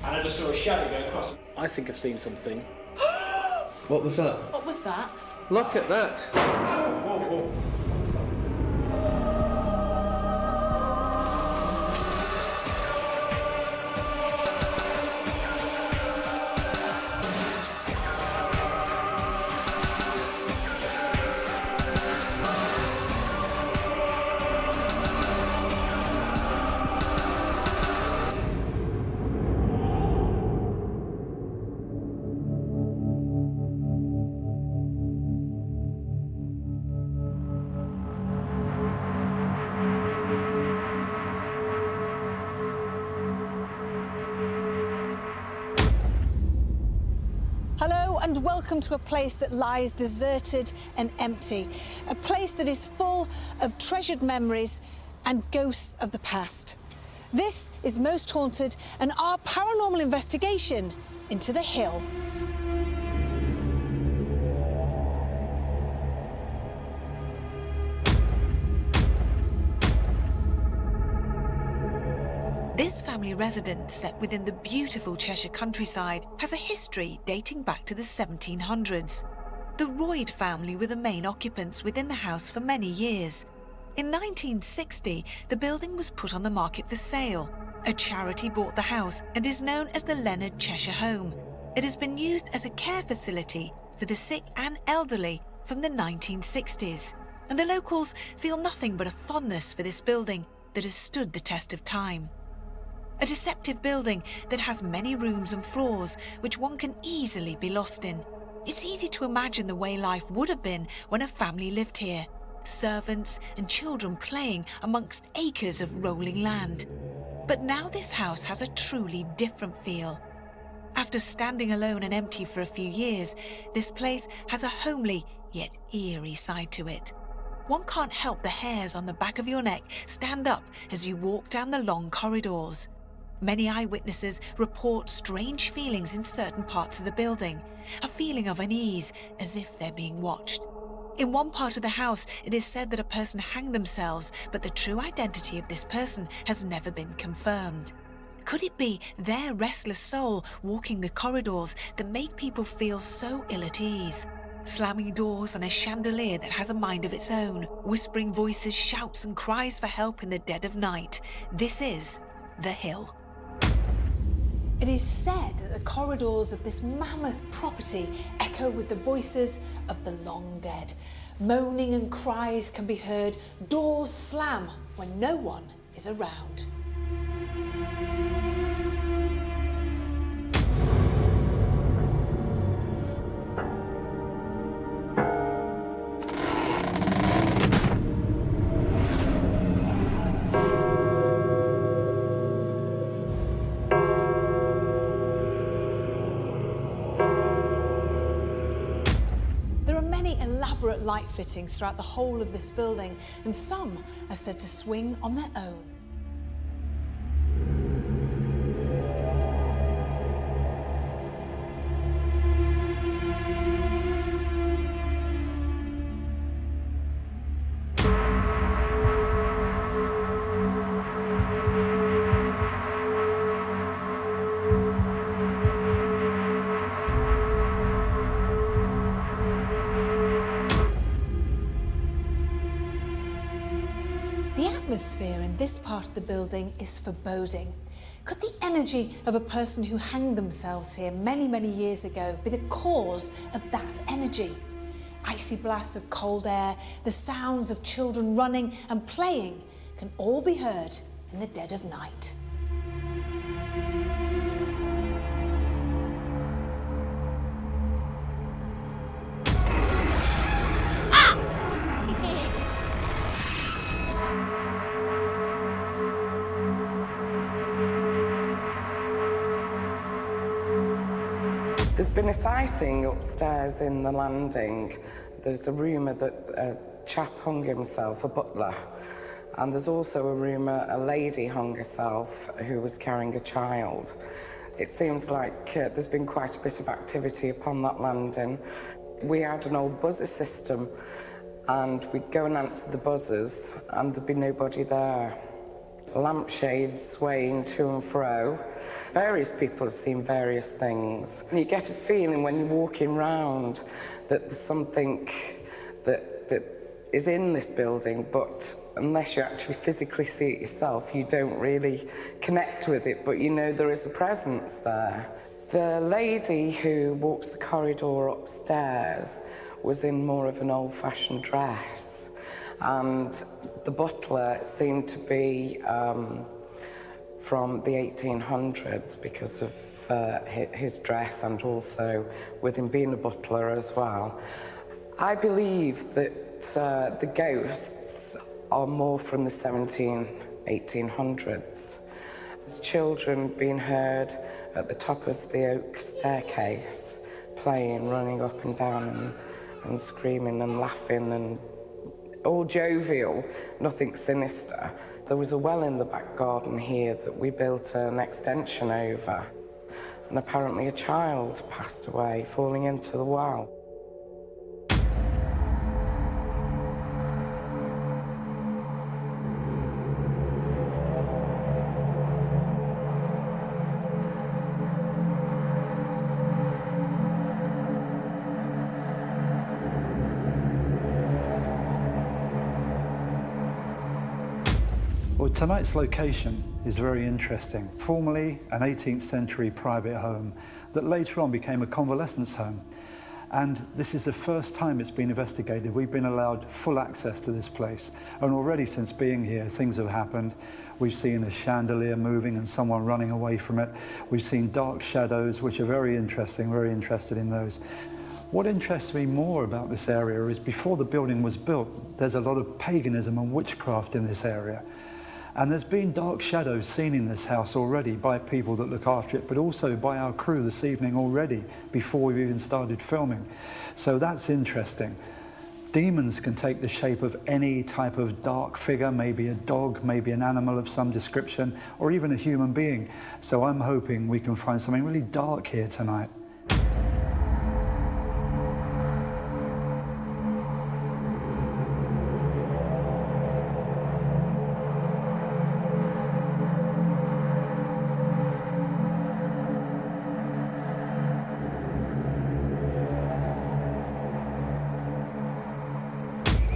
and I just saw a shadow go across. I think I've seen something. What was that? What was that? Look at that. Whoa, whoa. Hello and welcome to a place that lies deserted and empty. A place that is full of treasured memories and ghosts of the past. This is Most Haunted and our paranormal investigation into the Hill. This family residence, set within the beautiful Cheshire countryside, has a history dating back to the 1700s. The Royd family were the main occupants within the house for many years. In 1960, the building was put on the market for sale. A charity bought the house and is known as the Leonard Cheshire Home. It has been used as a care facility for the sick and elderly from the 1960s. And the locals feel nothing but a fondness for this building that has stood the test of time. A deceptive building that has many rooms and floors which one can easily be lost in. It's easy to imagine the way life would have been when a family lived here. Servants and children playing amongst acres of rolling land. But now this house has a truly different feel. After standing alone and empty for a few years, this place has a homely yet eerie side to it. One can't help the hairs on the back of your neck stand up as you walk down the long corridors. Many eyewitnesses report strange feelings in certain parts of the building, a feeling of unease as if they're being watched. In one part of the house, it is said that a person hanged themselves, but the true identity of this person has never been confirmed. Could it be their restless soul walking the corridors that make people feel so ill at ease? Slamming doors and a chandelier that has a mind of its own, whispering voices, shouts and cries for help in the dead of night. This is the Hill. It is said that the corridors of this mammoth property echo with the voices of the long dead. Moaning and cries can be heard, doors slam when no one is around. Elaborate light fittings throughout the whole of this building, and some are said to swing on their own. The atmosphere in this part of the building is foreboding. Could the energy of a person who hanged themselves here many, many years ago be the cause of that energy? Icy blasts of cold air, the sounds of children running and playing can all be heard in the dead of night. There's been a sighting upstairs in the landing. There's a rumour that a chap hung himself, a butler. And there's also a rumour a lady hung herself who was carrying a child. It seems like there's been quite a bit of activity upon that landing. We had an old buzzer system and we'd go and answer the buzzers and there'd be nobody there. Lampshades swaying to and fro, Various people have seen various things. And you get a feeling when you're walking round that there's something that is in this building, but unless you actually physically see it yourself, you don't really connect with it, but you know there is a presence there. The lady who walks the corridor upstairs was in more of an old-fashioned dress, and the butler seemed to be from the 1800s because of his dress, and also with him being a butler as well. I believe that the ghosts are more from the 1800s. There's children being heard at the top of the oak staircase, playing, running up and down and screaming and laughing and all jovial, nothing sinister. There was a well in the back garden here that we built an extension over, and apparently a child passed away falling into the well. Well, tonight's location is very interesting. Formerly an 18th century private home that later on became a convalescence home. And this is the first time it's been investigated. We've been allowed full access to this place. And already since being here, things have happened. We've seen a chandelier moving and someone running away from it. We've seen dark shadows, which are very interesting, very interested in those. What interests me more about this area is before the building was built, there's a lot of paganism and witchcraft in this area. And there's been dark shadows seen in this house already by people that look after it, but also by our crew this evening already, before we've even started filming. So that's interesting. Demons can take the shape of any type of dark figure, maybe a dog, maybe an animal of some description, or even a human being. So I'm hoping we can find something really dark here tonight.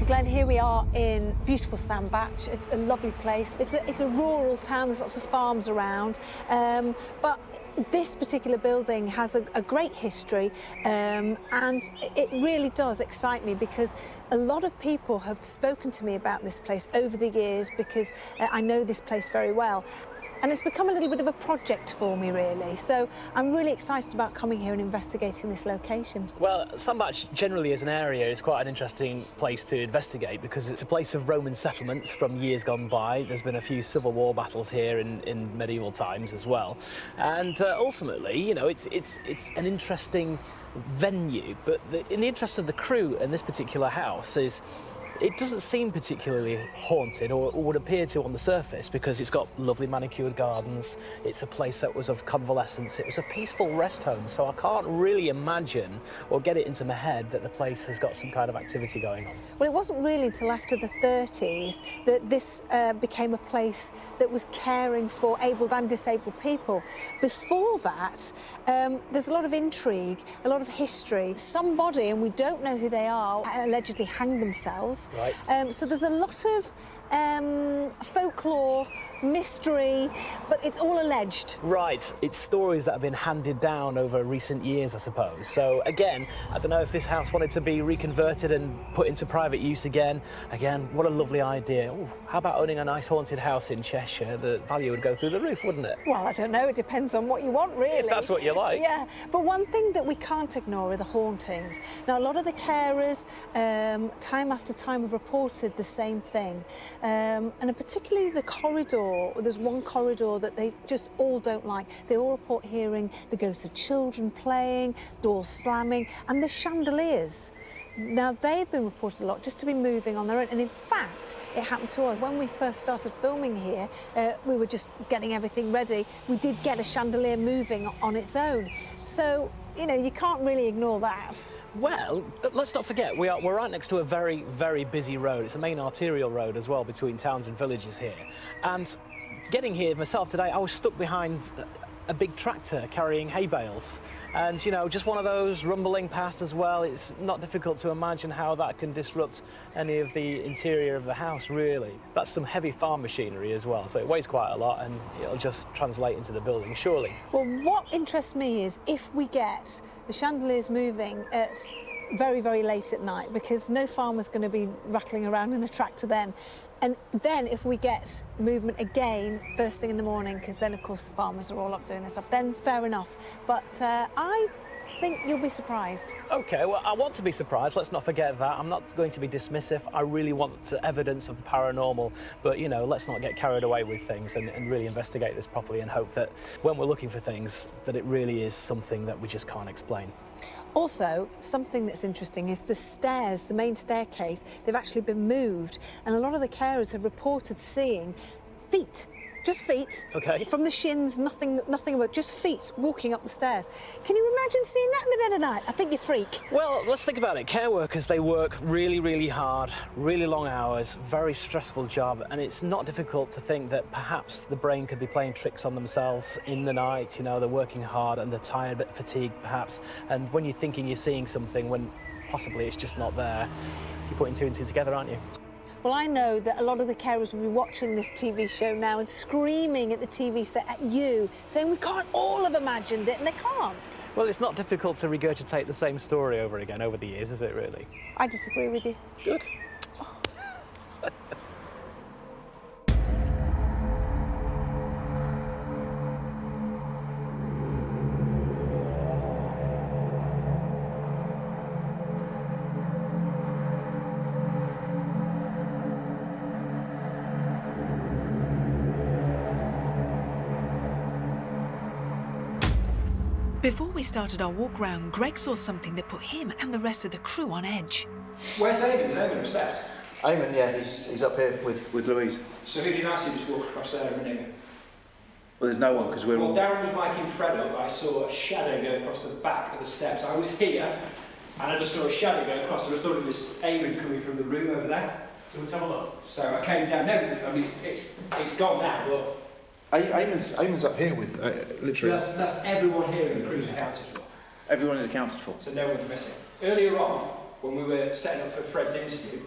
Glenn, here we are in beautiful Sandbach. It's a lovely place. It's a rural town. There's lots of farms around, but this particular building has a great history, and it really does excite me because a lot of people have spoken to me about this place over the years because I know this place very well. And it's become a little bit of a project for me, really. So I'm really excited about coming here and investigating this location. Well, Sandbach generally as an area is quite an interesting place to investigate because it's a place of Roman settlements from years gone by. There's been a few civil war battles here in medieval times as well. And ultimately, you know, it's an interesting venue. But in the interest of the crew in this particular house is it doesn't seem particularly haunted, or would appear to on the surface, because it's got lovely manicured gardens. It's a place that was of convalescence. It was a peaceful rest home, so I can't really imagine or get it into my head that the place has got some kind of activity going on. Well, it wasn't really until after the 30s that this became a place that was caring for abled and disabled people. Before that, there's a lot of intrigue, a lot of history. Somebody, and we don't know who they are, allegedly hanged themselves. Right. So there's a lot of folklore, mystery, but it's all alleged. Right, it's stories that have been handed down over recent years, I suppose. So again, I don't know if this house wanted to be reconverted and put into private use again. Again, what a lovely idea. Ooh, how about owning a nice haunted house in Cheshire? The value would go through the roof, wouldn't it? Well, I don't know, it depends on what you want, really. If that's what you like. Yeah, but one thing that we can't ignore are the hauntings. Now, a lot of the carers, time after time, have reported the same thing. And particularly the corridor, there's one corridor that they just all don't like. They all report hearing the ghosts of children playing, doors slamming, and the chandeliers. Now, they've been reported a lot just to be moving on their own, and in fact, it happened to us. When we first started filming here, we were just getting everything ready. We did get a chandelier moving on its own. So, you know, you can't really ignore that. Well, let's not forget, we're right next to a very, very busy road. It's a main arterial road as well between towns and villages here. And getting here myself today, I was stuck behind a big tractor carrying hay bales. And, you know, just one of those rumbling past as well. It's not difficult to imagine how that can disrupt any of the interior of the house, really. That's some heavy farm machinery as well, so it weighs quite a lot and it'll just translate into the building, surely. Well, what interests me is if we get the chandeliers moving at very, very late at night, because no farmer's going to be rattling around in a tractor then. And then if we get movement again first thing in the morning, because then, of course, the farmers are all up doing this stuff, then fair enough. But I think you'll be surprised. OK, well, I want to be surprised. Let's not forget that. I'm not going to be dismissive. I really want evidence of the paranormal. But, you know, let's not get carried away with things and really investigate this properly and hope that when we're looking for things, that it really is something that we just can't explain. Also, something that's interesting is the stairs, the main staircase, they've actually been moved, and a lot of the carers have reported seeing feet, just feet, OK. from the shins, nothing about, just feet walking up the stairs. Can you imagine seeing that in the dead of night? I think you freak. Well, let's think about it. Care workers, they work really, really hard, really long hours, very stressful job, and it's not difficult to think that perhaps the brain could be playing tricks on themselves in the night. You know, they're working hard and they're tired, a bit fatigued perhaps, and when you're thinking you're seeing something when possibly it's just not there, you're putting two and two together, aren't you? Well, I know that a lot of the carers will be watching this TV show now and screaming at the TV set at you, saying we can't all have imagined it, and they can't. Well, it's not difficult to regurgitate the same story over again over the years, is it really? I disagree with you. Good. Before we started our walk round, Greg saw something that put him and the rest of the crew on edge. Where's Eamon? Is Eamon upstairs? Eamon, yeah, he's up here with Louise. So who did I see just walk across there a minute ago? Well, there's no one because we're Well, all... Darren was miking Fred up. I saw a shadow go across the back of the steps. I was here, and I just saw a shadow go across. I just thought it was Eamon coming from the room over there. Can we have a look? So I came down. No, I mean, it's gone now, but... Eamon's up here with, literally... So that's everyone here in the crew's accounted for. Everyone is accounted for. So no one's missing. Earlier on, when we were setting up for Fred's interview,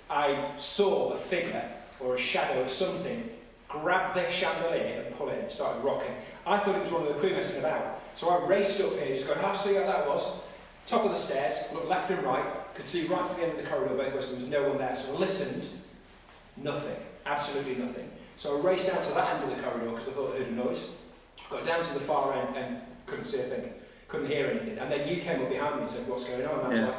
I saw a figure or a shadow or something grab their chandelier and pull it and started rocking. I thought it was one of the crew messing about. So I raced up here, just going, I'll see how that was. Top of the stairs, looked left and right, could see right to the end of the corridor both ways, there was no one there. So I listened, nothing, absolutely nothing. So I raced down to that end of the corridor because I thought I heard a noise. Got down to the far end and couldn't see a thing, couldn't hear anything. And then you came up behind me and said, what's going on? And I was like,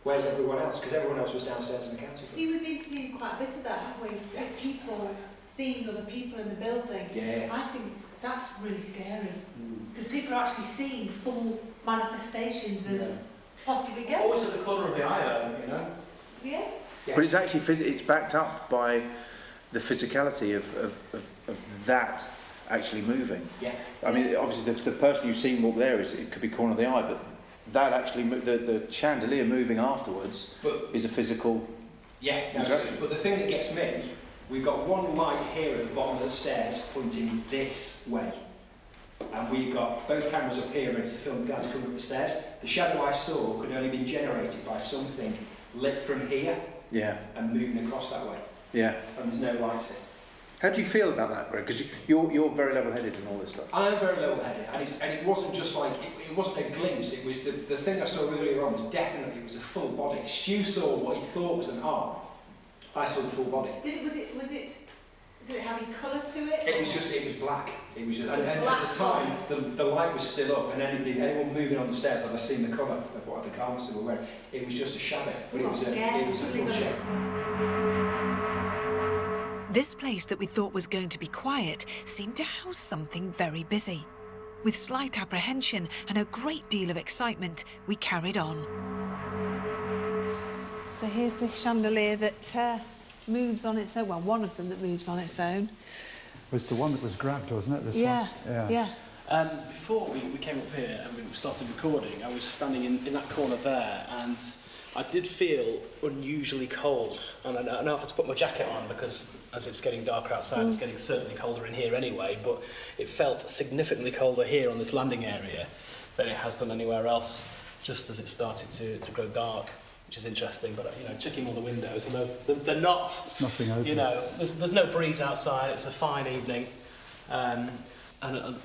where's everyone else? Because everyone else was downstairs in the county. See, we've been seeing quite a bit of that, haven't we? With people seeing other people in the building. Yeah. I think that's really scary. Because people are actually seeing full manifestations of possibly ghosts. Always at the corner of the eye though, you know? Yeah. But it's actually it's backed up by the physicality of that actually moving. Yeah. I mean, obviously the person you've seen walk there it could be corner of the eye, but that actually the chandelier moving afterwards is a physical. Yeah. No, but the thing that gets me, we've got one light here at the bottom of the stairs pointing this way, and we've got both cameras up here ready to film the guys coming up the stairs. The shadow I saw could only been generated by something lit from here. Yeah. And moving across that way. Yeah. And there's no lights here. How do you feel about that, Greg? Because you're very level-headed in all this stuff. I am very level-headed, and it wasn't just like it wasn't a glimpse. It was the thing I saw earlier on was definitely it was a full body. Stu saw what he thought was an arm. I saw the full body. Did it have any colour to it? It was black. It was just, and black at the time the light was still up, and anyone moving on the stairs, I'd have seen the colour of what the garments they were wearing. It was just a shadow, but it was a full shadow. This place that we thought was going to be quiet seemed to house something very busy. With slight apprehension and a great deal of excitement, we carried on. So here's the chandelier that moves on its own. Well, one of them that moves on its own. It was the one that was grabbed, wasn't it? This Yeah, one? yeah. Before we came up here and we started recording, I was standing in that corner there, and I did feel unusually cold, and I know I've had to put my jacket on because as it's getting darker outside, it's getting certainly colder in here anyway, but it felt significantly colder here on this landing area than it has done anywhere else, just as it started to grow dark, which is interesting. But, you know, checking all the windows, although they're not, Nothing open. you know, there's no breeze outside, it's a fine evening. And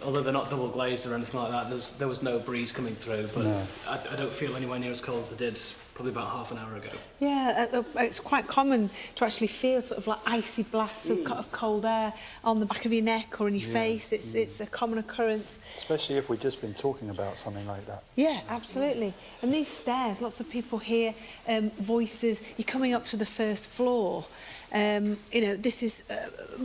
although they're not double glazed or anything like that, there was no breeze coming through, but No. I don't feel anywhere near as cold as I did probably about half an hour ago. Yeah, it's quite common to actually feel sort of like icy blasts of cold air on the back of your neck or in your face. It's a common occurrence. Especially if we've just been talking about something like that. Yeah, absolutely. And these stairs, lots of people hear voices. You're coming up to the first floor. You know, this is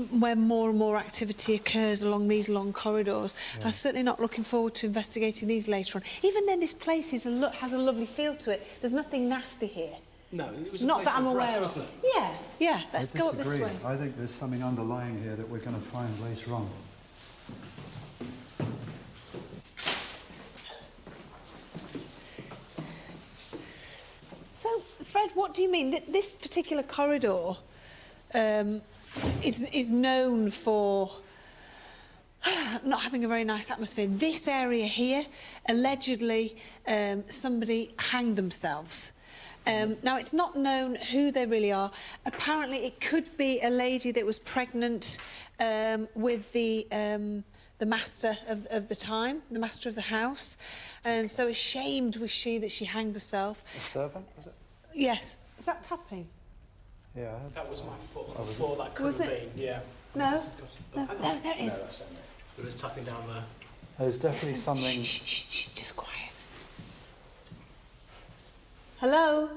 where more and more activity occurs along these long corridors. Yeah. I'm certainly not looking forward to investigating these later on. Even then, this place has a lovely feel to it. There's nothing nasty here. No, it was a Not place that I'm of rest, aware wasn't of. it? Yeah, yeah. Let's I go up this disagree. way. I think there's something underlying here that we're going to find later on. So, Fred, what do you mean? This particular corridor is known for not having a very nice atmosphere. This area here, allegedly, somebody hanged themselves. Now, it's not known who they really are. Apparently, it could be a lady that was pregnant with the master of the time, the master of the house. And so ashamed was she that she hanged herself. A servant, was it? Yes. Is that tapping? Yeah. I heard That was my foot on the floor, that could Was have it? been, yeah. No. No, there it is. There is tapping down there. There's definitely Listen. something. Shh, shh, shh, just quiet. Hello?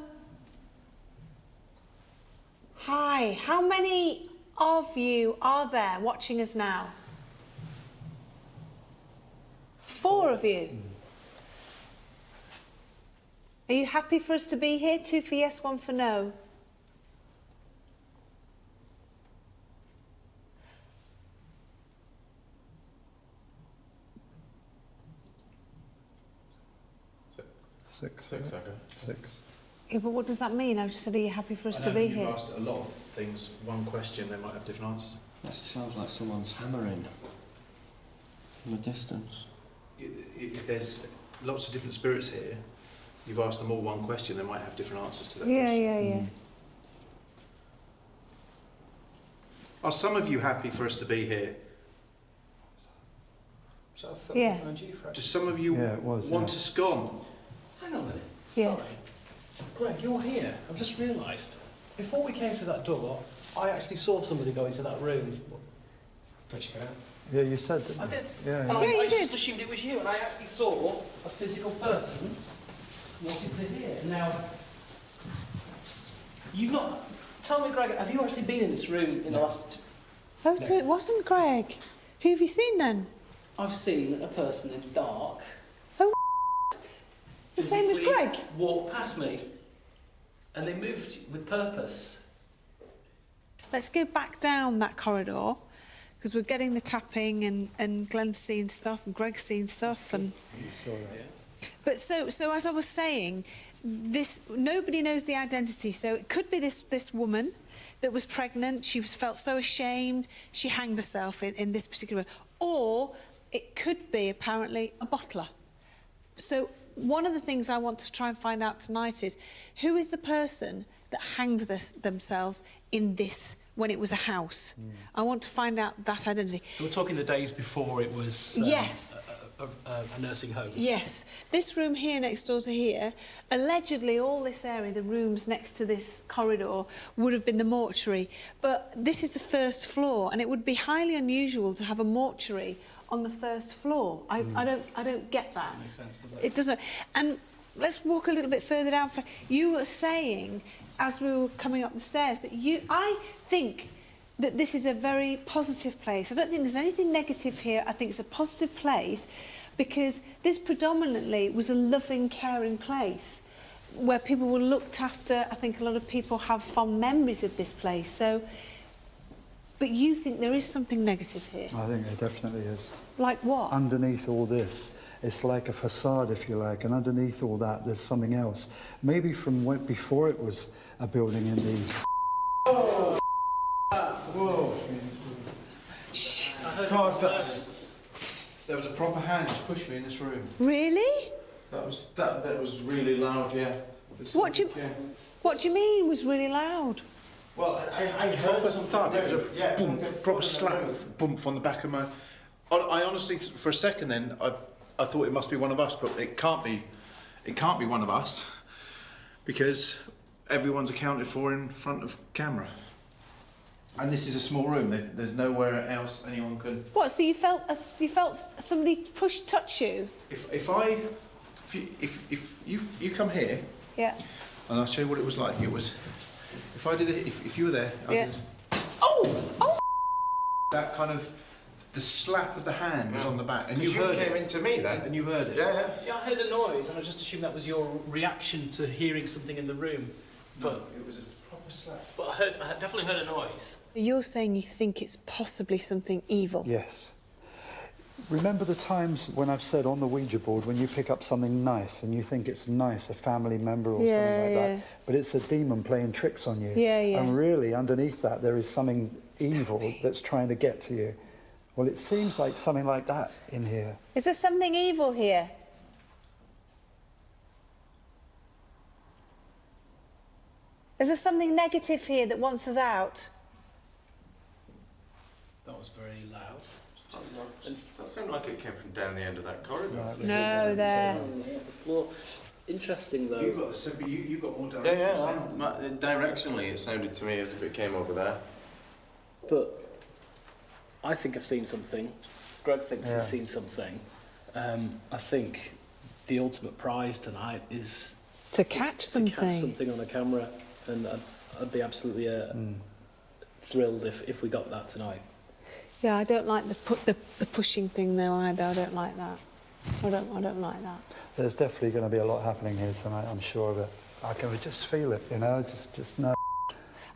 Hi, how many of you are there watching us now? 4 of you. Are you happy for us to be here? 2 for yes, 1 for no. Six. Six. Yeah, but what does that mean? I just said, are you happy for us to be You've here? asked a lot of things, one question, they might have different answers. That sounds like someone's hammering from a distance. If there's lots of different spirits here, you've asked them all one question, they might have different answers to that Yeah, question. yeah. Are some of you happy for us to be here? So I felt Yeah. behind you, Fred. Do some of you Yeah, it was, want yeah. us gone? Hang on a minute. Yes. Sorry. Greg, you're here. I've just realised. Before we came through that door, I actually saw somebody go into that room. Did you go? Yeah, you said that. I did. Yeah. And Yeah. Yeah, you I just did. assumed it was you, and I actually saw a physical person walk into here. Now, you've not... Tell me, Greg, have you actually been in this room in the last... Oh, so it wasn't Greg. Who have you seen then? I've seen a person in dark... The same as physically Greg? walk past me. And they moved with purpose. Let's go back down that corridor, because we're getting the tapping and Glenn's seeing stuff and Greg's seeing stuff. And but so as I was saying, nobody knows the identity. So it could be this woman that was pregnant. She felt so ashamed she hanged herself in this particular room. Or it could be apparently a bottler. So one of the things I want to try and find out tonight is who is the person that hanged themselves in this when it was a house. I want to find out that identity. So we're talking the days before it was Yes. a nursing home. Yes. This room here next door to here, allegedly all this area, the rooms next to this corridor, would have been the mortuary. But this is the first floor, and it would be highly unusual to have a mortuary on the first floor. I don't get that. Doesn't make sense, does it? It doesn't. And let's walk a little bit further down. You were saying, as we were coming up the stairs, that I think that this is a very positive place. I don't think there's anything negative here. I think it's a positive place because this predominantly was a loving, caring place where people were looked after. I think a lot of people have fond memories of this place. So, but you think there is something negative here? I think it definitely is. Like what? Underneath all this It's like a facade, if you like, and underneath all that, there's something else. Maybe from when, before it was a building in the... Whoa! God, there was a proper hand just pushed me in this room. Really? That was really loud, yeah. What do you mean was really loud? Well, I heard proper thud. It was a boom, proper slap, bump on the back of my... I honestly, for a second then, I thought it must be one of us, but it can't be. It can't be one of us because everyone's accounted for in front of camera. And this is a small room. There's nowhere else anyone could... What, so you felt somebody touch you? If you come here... Yeah. And I'll show you what it was like. It was... If I did it... If you were there... Yeah. Oh! That kind of... The slap of the hand was on the back. And you came into me then. And you heard it. Yeah. See, I heard a noise and I just assumed that was your reaction to hearing something in the room. But no, it was a proper slap. But I definitely heard a noise. You're saying you think it's possibly something evil? Yes. Remember the times when I've said on the Ouija board, when you pick up something nice and you think it's nice, a family member or something like that, but it's a demon playing tricks on you. Yeah, yeah. And really, underneath that, there is something evil that's trying to get to you. Well, it seems like something like that in here. Is there something evil here? Is there something negative here that wants us out? That was very loud. That sounded like it came from down the end of that corridor. No, there. The floor. Interesting though. You got more direction. Yeah. Directionally, it sounded to me as if it came over there. But I think I've seen something. Greg thinks he's seen something. I think the ultimate prize tonight is to catch something. To catch something on a camera, and I'd be absolutely thrilled if we got that tonight. Yeah, I don't like the pushing thing though either. I don't like that. I don't like that. There's definitely going to be a lot happening here tonight, I'm sure of it. I can just feel it, you know, just know.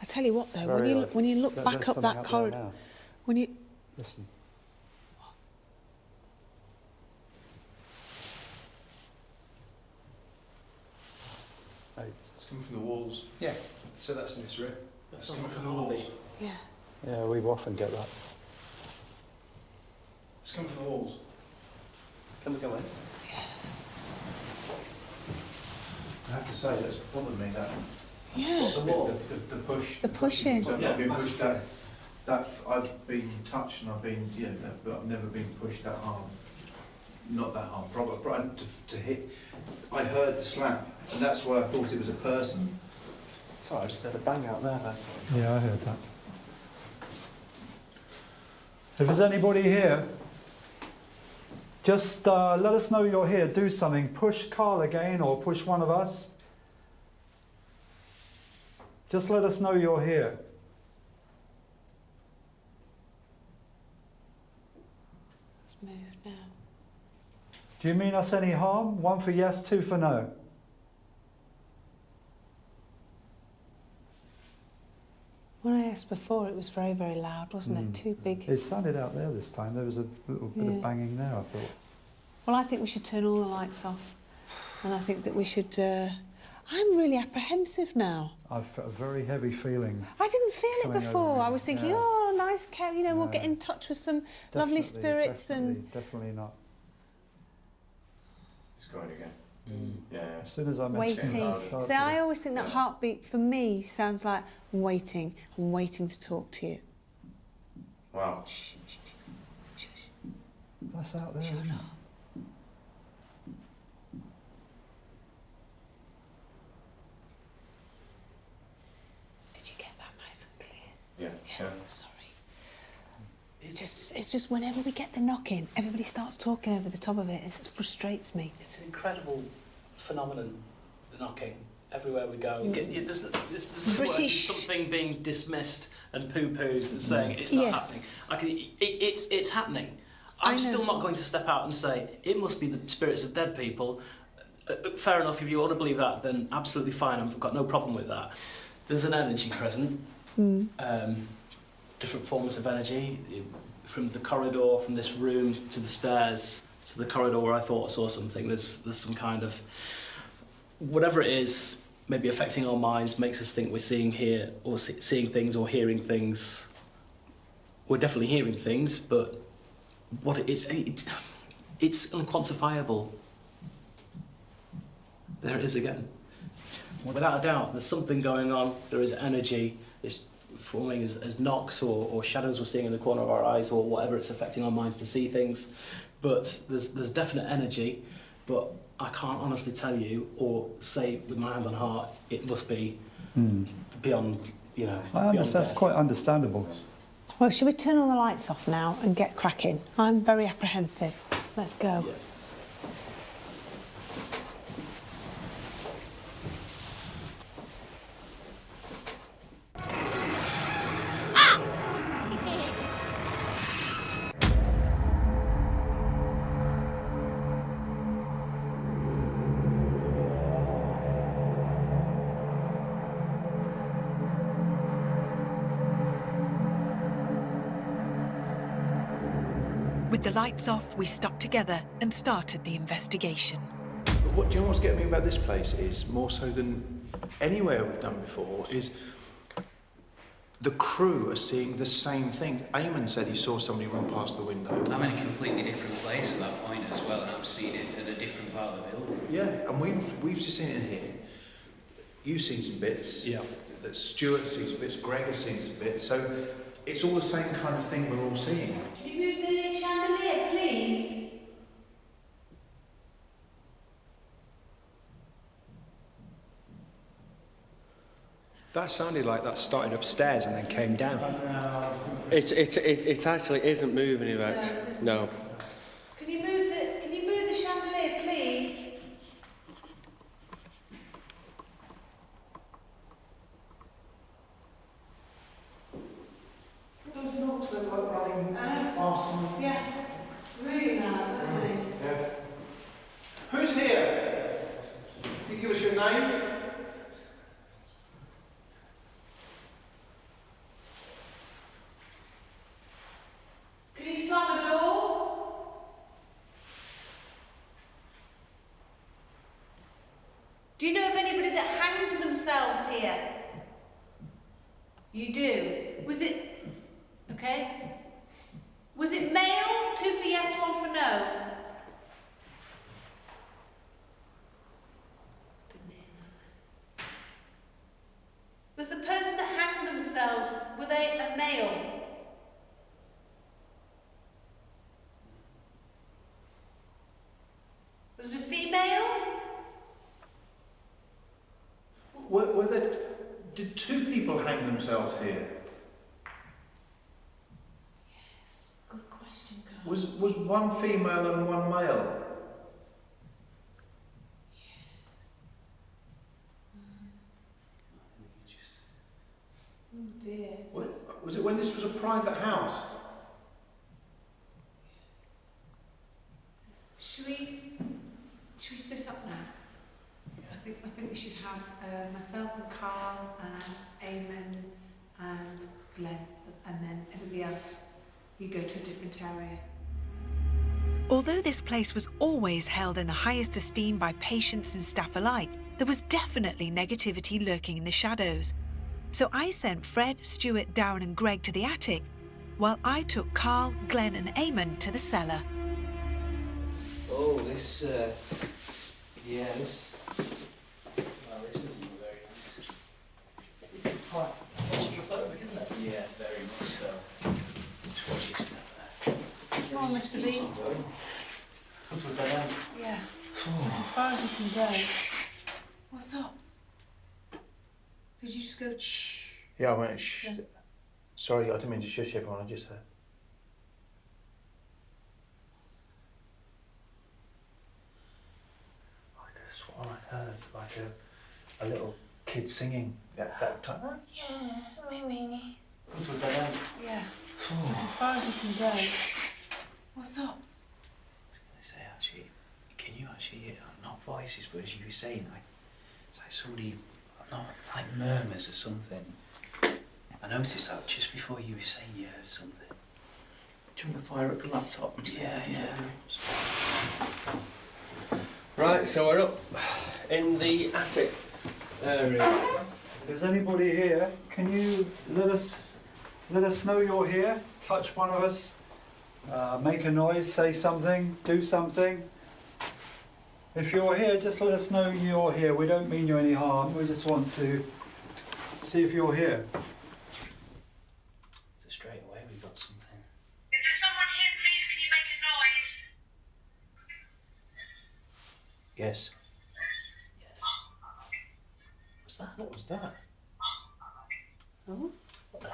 I tell you what though, when you look back up that corridor, when you... Listen. Hey, it's coming from the walls. Yeah, so that's in this room. It's coming from the walls. Yeah. Yeah, we often get that. It's coming from the walls. Can we go in? I have to say, that's bothered me, that... Yeah. The wall? The push. The pushing. I've not been pushed I've been touched and I've been, but I've never been pushed that hard. Not that hard, probably to hit. I heard the slap, and that's why I thought it was a person. Sorry, I just heard a bang out there. Yeah, I heard that. If there's anybody here, just let us know you're here. Do something. Push Carl again, or push one of us. Just let us know you're here. Let's move now. Do you mean us any harm? 1 for yes, 2 for no. When I asked before, it was very, very loud, wasn't it? Too big. It sounded out there this time. There was a little bit of banging there, I thought. Well, I think we should turn all the lights off. And I think that we should... I'm really apprehensive now. I've felt a very heavy feeling. I didn't feel it before. I was thinking, oh, nice, we'll get in touch with some lovely spirits and... Definitely not. It's going again. Yeah. As soon as I mentioned waiting. So I always think that heartbeat for me sounds like waiting. I'm waiting to talk to you. Wow. Shh, shh, shh, shh. That's out there. Shut isn't it? up. Did you get that nice and clear? Yeah. Sorry. It's just whenever we get the knock-in, everybody starts talking over the top of it. It frustrates me. It's an incredible phenomenon, the knocking. Everywhere we go, there's British something being dismissed and poo-poos and saying it's not happening. It's happening. I'm still not going to step out and say it must be the spirits of dead people. Fair enough, if you want to believe that, then absolutely fine. I've got no problem with that. There's an energy present. Different forms of energy, from the corridor, from this room to the stairs So the corridor where I thought I saw something, there's some kind of, whatever it is, maybe affecting our minds, makes us think we're seeing here, or seeing things or hearing things. We're definitely hearing things, but what it is, it's unquantifiable. There it is again. Without a doubt, there's something going on. There is energy. It's forming as knocks or shadows we're seeing in the corner of our eyes, or whatever. It's affecting our minds to see things. But there's definite energy. But I can't honestly tell you or say with my hand on heart it must be beyond, you know. That's quite understandable. Well, should we turn all the lights off now and get cracking? I'm very apprehensive. Let's go. Yes. With the lights off, we stuck together and started the investigation. But what, do you know what's getting me about this place is, more so than anywhere we've done before, is the crew are seeing the same thing. Eamon said he saw somebody run past the window. I'm in a completely different place at that point as well, and I'm seeing it in a different part of the building. Yeah, and we've just seen it in here. You've seen some bits. Yeah. That Stuart has seen some bits. Greg has seen some bits. So it's all the same kind of thing we're all seeing. Can you move the chandelier, please? That sounded like that started upstairs and then came down. It actually isn't moving, Yvette. No. Can you move the chandelier, please? Those knocks look like running fast. Yeah, really loud, don't they? Yeah. Who's here? Can you give us your name? Can you slam a door? Do you know of anybody that hanged themselves here? You do? Was it... Okay. Was it male? 2 for yes, 1 for no? Didn't hear that. Was the person that hanged themselves, were they a male? Was it a female? Were there... Did 2 people hang themselves here? Yes, good question, Carl. Was 1 female and 1 male? Oh dear. Was it when this was a private house? Should we split up now? I think we should have myself and Carl and Eamon and Glenn, and then everybody else, you go to a different area. Although this place was always held in the highest esteem by patients and staff alike, there was definitely negativity lurking in the shadows. So I sent Fred, Stuart, Darren and Greg to the attic, while I took Carl, Glenn and Eamon to the cellar. Oh, this isn't very nice. It's quite claustrophobic, isn't it? Yeah, very much so. Just watch your step there. Come on, Mr. B. That's what I am. Yeah. It's as far as you can go. What's up? Did you just go shh? Yeah, I went shh. Yeah. Sorry, I didn't mean to shush everyone, I just heard. I just what I heard, like a little kid singing that time. Yeah, maybe. That's what I am. Yeah. It's as far as you can go. What's up? I was going to say, actually, can you actually hear, not voices, but as you were saying, like, it's like somebody, not like murmurs or something. I noticed that just before you were saying you heard something. Do you want to fire up the laptop? Yeah. Right, so we're up in the attic area. If there's anybody here, can you let us know you're here? Touch one of us, make a noise, say something, do something. If you're here, just let us know you're here. We don't mean you any harm. We just want to see if you're here. So straight away we got something. If there's someone here, please can you make a noise? Yes. Yes. What's that? What was that? Oh. What the?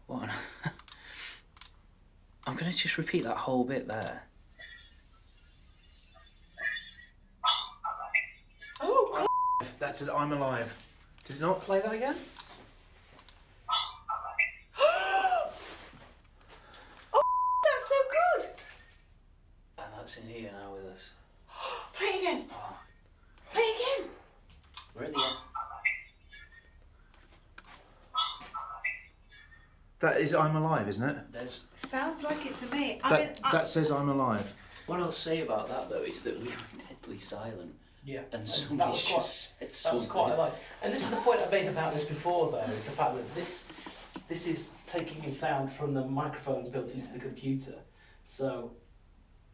What? I'm going to just repeat that whole bit there. Oh, God. That's it, I'm alive. Did it not play that again? Oh, that's so good. And that's in here now with us. Play it again. Oh, Play it again. we're at the end. That is I'm alive, isn't it? There's... Sounds like it to me. That says I'm alive. What I'll say about that though is that we were deadly silent. Yeah. And that somebody's was just said That something. was quite a lot. And this is the point I made about this before, though, is the fact that this is taking in sound from the microphone built into the computer. So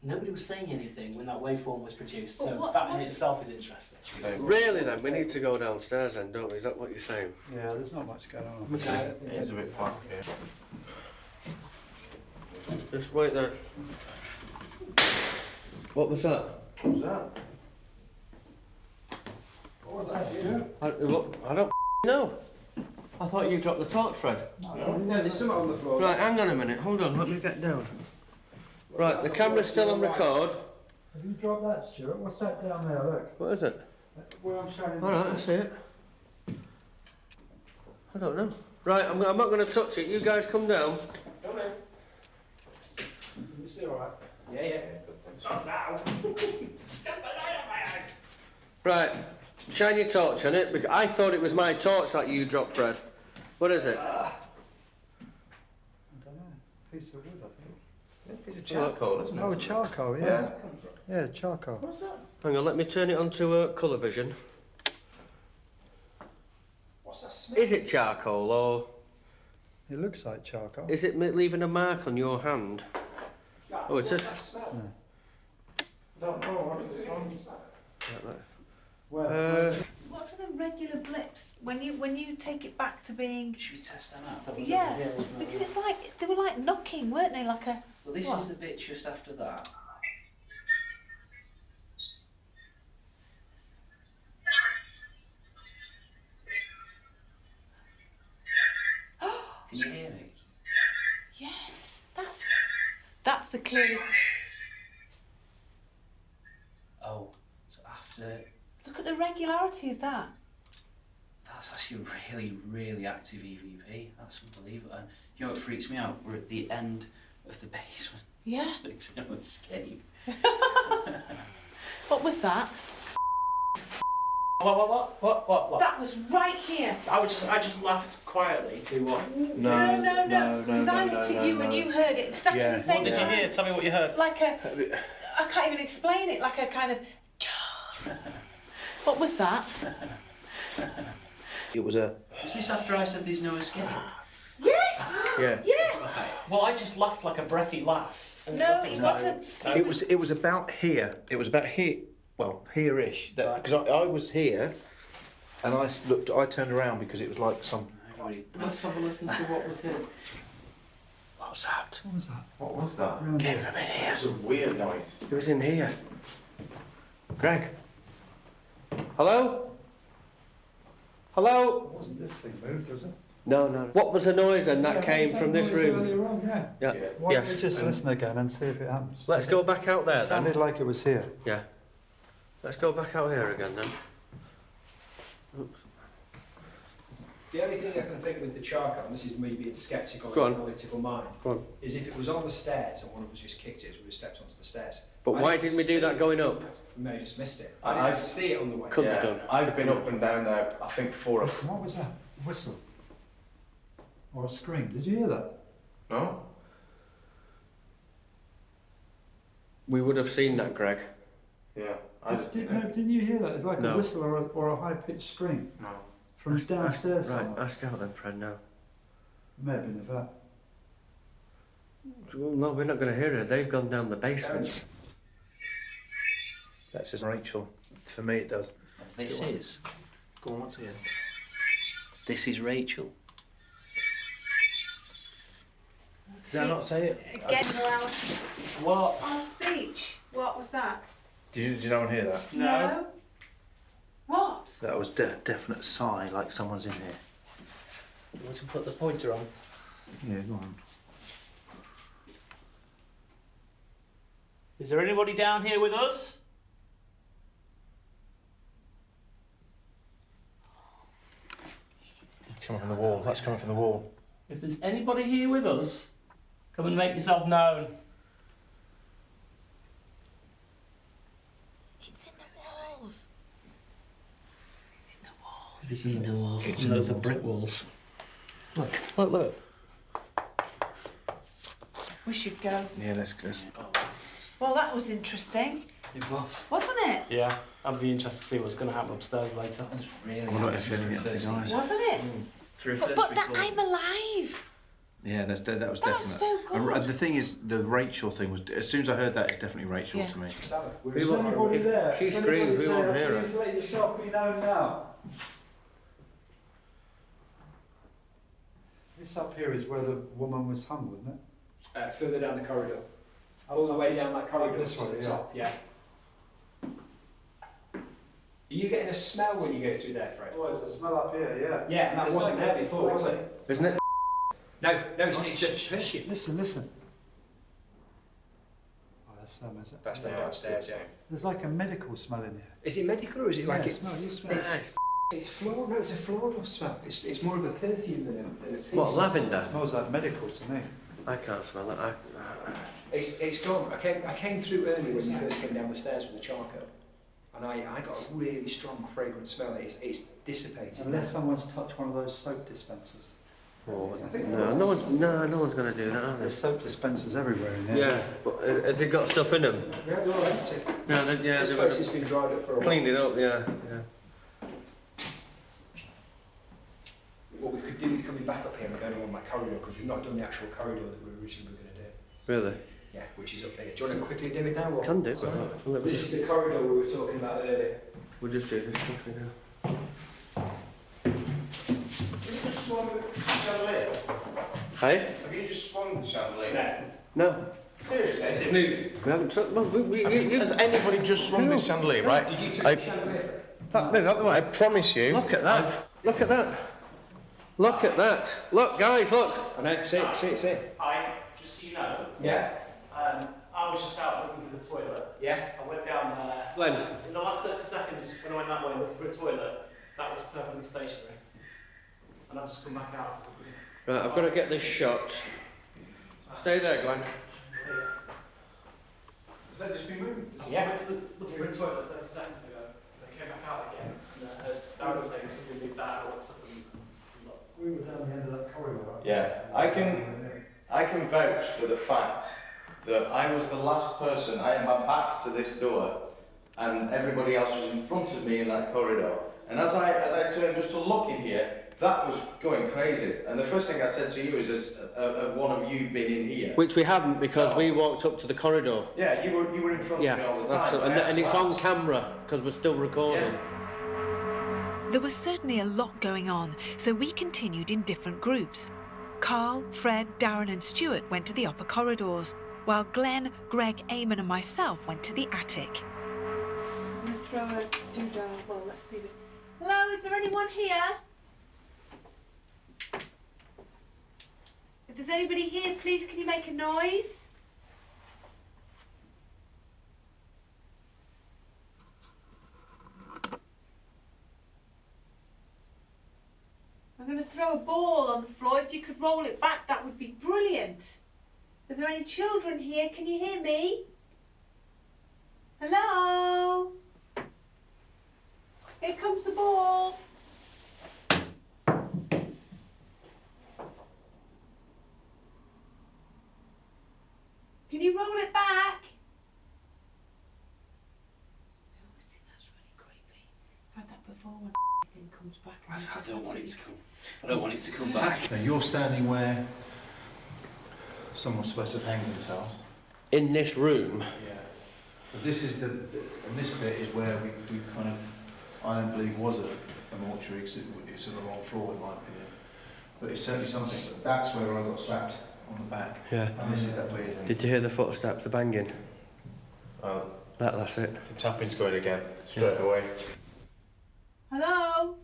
nobody was saying anything when that waveform was produced. So that in itself is interesting. Really then, we need to go downstairs then, don't we? Is that what you're saying? Yeah, there's not much going on. Okay. It is a bit far here. Just wait there. What was that? What was that? I don't know. I thought you dropped the torch, Fred. No, there's something on the floor. Right, hang on a minute. Hold on, let me get down. Right, the camera's still on record. Have you dropped that, Stuart? What's that down there? Look. What is it? Where I'm shining. All right, I see it. I don't know. Right, I'm not going to touch it. You guys come down. Come in. You see all right? Yeah, yeah. Not now. Get the light out my eyes. Right, shine your torch on it, because I thought it was my torch that you dropped, Fred. What is it? I don't know. Piece of wood, I think. It's a charcoal, isn't it? Oh, charcoal, yeah. Yeah, charcoal. What's that? Hang on, let me turn it onto colour vision. What's that smell? Is it charcoal, or It looks like charcoal. is it leaving a mark on your hand? Yeah, Oh, it's what's just- that smell? I don't know. What is this on? What are the regular blips when you take it back to being? Should we test them out? Yeah, because it's like they were like knocking, weren't they? Like a. Well, this What? is the bit just after that. Can you hear me? Yes, that's the clearest. Oh, so after... Look at the regularity of that. That's actually a really, really active EVP. That's unbelievable. And you know what freaks me out? We're at the end of the basement. Yeah. So there's no escape. What was that? What? That was right here. I just laughed quietly to what? No. Because I looked at you and you heard it exactly the same What did you time. hear? Tell me what you heard. Like a. I can't even explain it. Like a kind of. What was that? It was a... Was this after I said there's no escape? Yes. Yeah. Yeah. Right. Well, I just laughed like a breathy laugh. And No, it it wasn't. It was about here. It was about here. Well, here-ish. Because I was here, and I turned around because it was like some... Everybody... Let's have a listen to what was here. What's that? What was that? What was that? Came from in here. It was a weird noise. It was in here. Greg. Hello? Hello? It wasn't this thing moved, was it? No. What was the noise then that came from this room? Yeah. Yeah. Why don't Yes. we just listen again and see if it happens? Let's go back out there It sounded then. like it was here. Yeah. Let's go back out here again then. Oops. The only thing I can think with the charcoal, and this is me being sceptical Go and on. analytical mind, Go on. is if it was on the stairs and one of us just kicked it, we would have stepped onto the stairs. But I why didn't we do see that it. going up? We may have just missed it. I didn't see it on the way. Couldn't have done. I've been up and down there, I think 4 or 5... What was that? A whistle? Or a scream? Did you hear that? No? we would have seen that, Greg. Yeah, I just think Didn't you hear that? It's like No. a whistle or a high-pitched scream no. from downstairs Right, somewhere. ask out then, Fred, now. May have been of that. Well, no, we're not going to hear it. They've gone down the basement. That says Rachel. For me, it does. This is. Go on, what's again? This is Rachel. Did I not say it? Again, our What? speech. What was that? Did you no one hear that? No. What? That was definite sigh, like someone's in here. You want to put the pointer on? Yeah, go on. Is there anybody down here with us? It's coming from the wall. That's coming from the wall. If there's anybody here with us, come and make yourself known. It's in the walls. It's in the walls. It's in the walls. It's in Those the are walls. brick walls. Look, look, look. We should go. Yeah, let's. Well, that was interesting, It was. wasn't it? Yeah, I'd be interested to see what's going to happen upstairs later. That's really Well, not nice if anything, for a first guys. Wasn't it? For a But, first but that recording. I'm alive. Yeah, that was That definite. was so good. The thing is, the Rachel thing was. As soon as I heard that, it's definitely Rachel Yeah. to me. Is anybody there? She If screamed, anybody's we won't there, hear her. Please let yourself be known now. This up here is where the woman was hung, wasn't it? Further down the corridor. All the way down that corridor this to way, the yeah. top, yeah. Are you getting a smell when you go through there, Fred? Oh, there's a smell up here, yeah. Yeah, and that It's wasn't like there before, was it? Isn't it? No, it's a... Listen. Oh, that's them, is it? That's there downstairs, yeah. There's like a medical smell in here. Is it medical or is it like Yeah, it? smell, you smell. It's floral. No, it's a floral smell. It's more of a perfume than a peace. What, lavender? It smells like medical to me. I can't smell it. It's gone. I came through earlier when you first came down the stairs with the charcoal, and I got a really strong fragrant smell. It's dissipated. Unless someone's touched one of those soap dispensers. Oh, no one's going to do that, are they? There's soap dispensers everywhere in here. Yeah, but has it got stuff in them? Yeah, they're all empty. No, yeah, This they've place has been dried up for a while. cleaned it up, yeah. What we could do is coming back up here and going along my corridor because we've not done the actual corridor that we originally were going to do. Really? Yeah, which is up there. Do you want to quickly do it now? Or? Can do, but This is the corridor we were talking about earlier. we'll just do this quickly now. Hey? Have you just swung the chandelier? No. Seriously? It's moving. We haven't took. Well, Has anybody just swung this chandelier, right? Did you take I- the chandelier? move out the way. I promise you. Look at that. Look at that. Look at that. Look, guys, look. I know, see. Just so you know, Yeah. I was just out looking for the toilet. Yeah. I went down there. Glenn. In the last 30 seconds, when I went that way looking for a toilet, that was perfectly stationary. And I've just come back out. Right, I've got to get this shot. Stay there, Glenn. Has that just been moved? I went to looking for a toilet 30 seconds ago. And I came back out again. And I heard Darren saying somebody did that. I looked up and looked. We were down the end of that corridor. Yeah, I can vouch for the fact that I was the last person. I had my back to this door, and everybody else was in front of me in that corridor. And as I turned just to look in here, that was going crazy. And the first thing I said to you is, have one of you been in here? Which we haven't because we walked up to the corridor. Yeah, you were in front of me all the time. absolutely. I had And to it's on ask. camera because we're still recording. There was certainly a lot going on, so we continued in different groups. Carl, Fred, Darren and Stuart went to the upper corridors, while Glenn, Greg, Eamon and myself went to the attic. I'm going to throw a doodah. Well, let's see. Hello, is there anyone here? If there's anybody here, please can you make a noise? I'm going to throw a ball on the floor. If you could roll it back, that would be brilliant. Are there any children here? Can you hear me? Hello? Here comes the ball. Can you roll it back? comes back. I don't want it to come. I don't want it to come back. Now you're standing where someone's supposed to have hanged themselves. In this room. Yeah. But this is and this bit is where we kind of, I don't believe was a mortuary, because it's on the wrong floor in my opinion. But it's certainly something. But that's where I got slapped on the back. Yeah. And this is that weird thing. Did you hear the footsteps, the banging? Oh, That's it. the tapping's going again, straight away. Hello?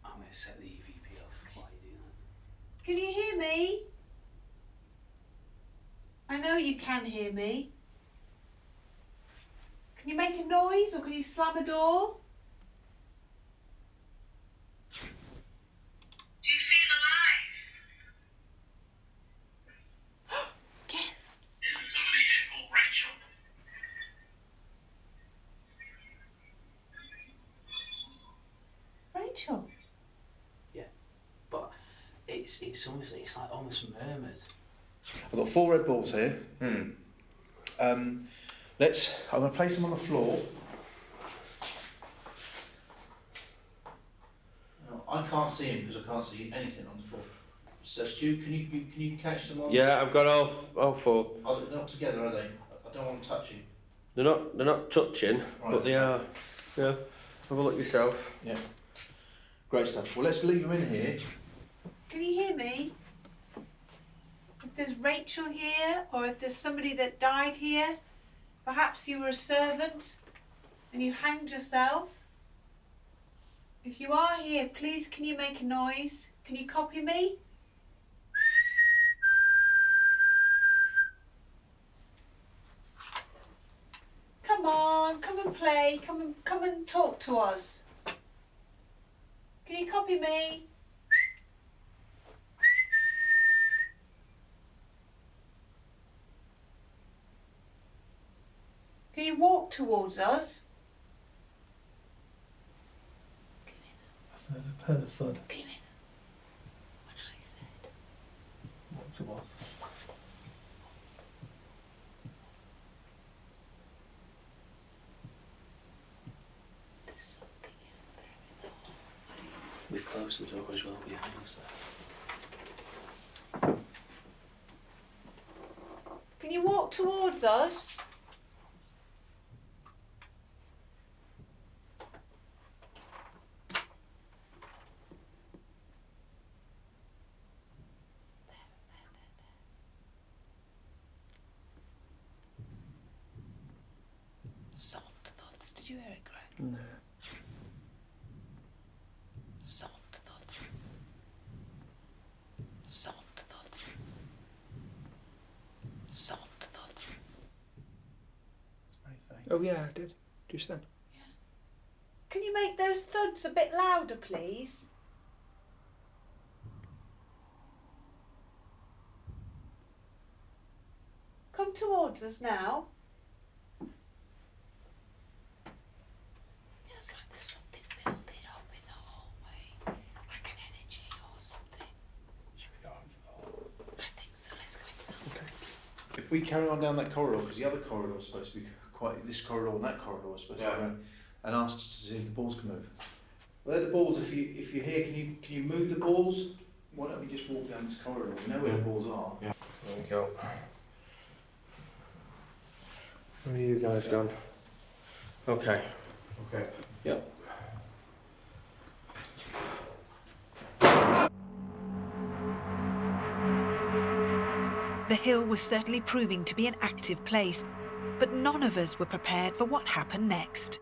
I'm going to set the EVP off while you do that. Can you hear me? I know you can hear me. Can you make a noise or can you slam a door? Do you feel alive? Yes. Isn't somebody here called Rachel? Rachel? Yeah, but it's like almost murmured. I've got 4 red balls here. I'm going to place them on the floor. Now, I can't see them because I can't see anything on the floor. So Stu, can you catch them on? Yeah, I've got all 4. Oh, they're not together, are they? I don't want them touching. They're not touching, Right. but they are. Yeah. Have a look yourself. Yeah. Great stuff. Well, let's leave them in here. Can you hear me? If there's Rachel here, or if there's somebody that died here, perhaps you were a servant and you hanged yourself. If you are here, please can you make a noise? Can you copy me? Come on, come and play, come and talk to us. Can you copy me? Can you walk towards us? I heard a thud. Came in when I said. What it was. There's something out there in the hallway. We've closed the door as well behind us there. Can you walk towards us? Soft thoughts. Did you hear it, Greg? No. Soft thoughts. Soft thoughts. Soft thoughts. Oh yeah, I did. Just then. Can you make those thuds a bit louder, please? Come towards us now. Feels like there's something building up in the hallway, like an energy or something. Should we go into the hall? I think so. Let's go into the hall. If we carry on down that corridor, because the other corridor is supposed to be this corridor and that corridor is supposed to be around, and ask to see if the balls can move. Well, they're the balls. If you're here, can you move the balls? Why don't we just walk down this corridor? We know where the balls are. Yeah. There we go. Where are you guys gone? Okay. Okay. Yep. The hill was certainly proving to be an active place, but none of us were prepared for what happened next.